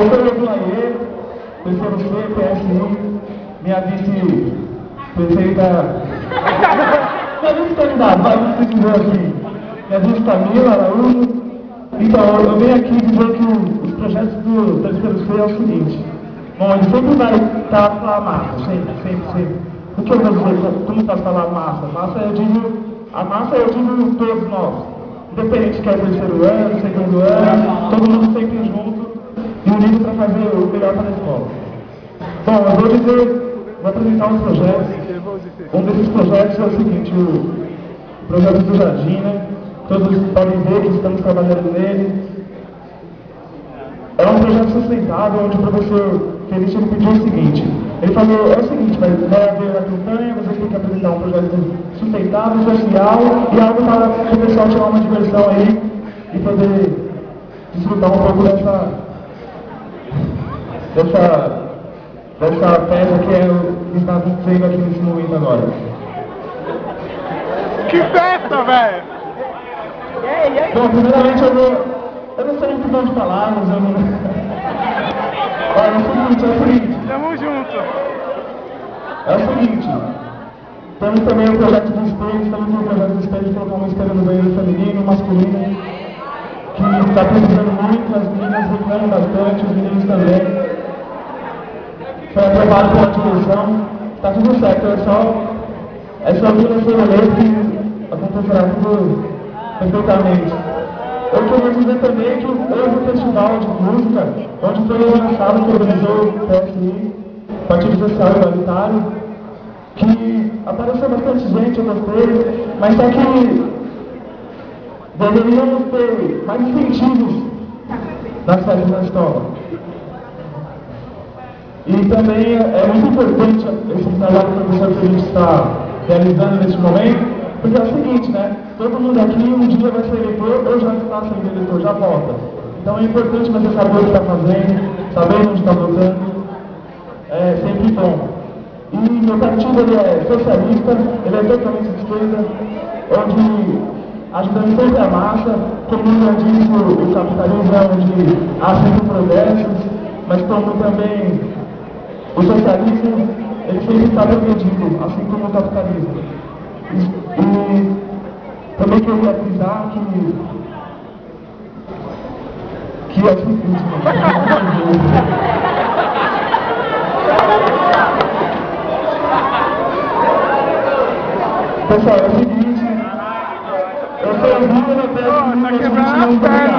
eu sou o Laê, terceiro C, PSI, minha vice-prefeita. Minha vice-candidata, vamos dizer assim. Minha vice-Camila Araújo. Então, eu venho aqui dizer que os projetos do terceiro C é o seguinte. Bom, ele sempre vai estar com a massa, sempre. O que eu vou dizer? Como está falando massa? A massa eu digo todos nós. Independente se é terceiro ano, segundo ano, todo mundo sempre junto e unido para fazer o melhor para a escola. Bom, eu vou apresentar uns projetos. Um desses projetos é o seguinte, o projeto do Jardim, né? Todos podem ver que estamos trabalhando nele. É um projeto sustentável, onde o professor Felício pediu o seguinte. Ele falou, é o seguinte, vai haver a campanha, você tem que apresentar um projeto sustentável, social e algo para o pessoal tirar uma diversão aí e poder desfrutar um pouco dessa festa que está acontecendo aqui nesse momento agora. Que festa, velho! Bom, primeiramente eu não sei muito bom de palavras, eu não... Olha, é o seguinte. Tamo junto. É o seguinte. Temos também o projeto do espelho, de colocar uma espelho no banheiro feminino e masculino, que está precisando muito, as meninas reclamam bastante, os meninos também. Foi aprovado pela direção, está tudo certo, é só vir a ser eleito que acontecerá tudo perfeitamente. Eu queria dizer também que houve um festival de música, onde foi lançado que organizou o PSI, Partido Social Igualitário, que apareceu bastante gente, eu gostei, mas só que deveríamos ter mais incentivos nas festas da escola. E também é muito importante esse trabalho que o professor Felipe está realizando neste momento, porque é o seguinte, né? Todo mundo aqui um dia vai ser eleitor ou já está sendo eleitor, já vota. Então é importante você saber o que está fazendo, saber onde está votando. É sempre bom. E meu partido ele é socialista, ele é totalmente de esquerda, onde ajudando sempre a massa, como já disse, o capitalismo é onde há sempre progressos, mas como também o socialismo, ele sempre está progredindo, assim como o capitalismo. E também queria frisar que é o seguinte, pessoal, é o seguinte, eu sou amigo da peça Tá quebrando as pernas.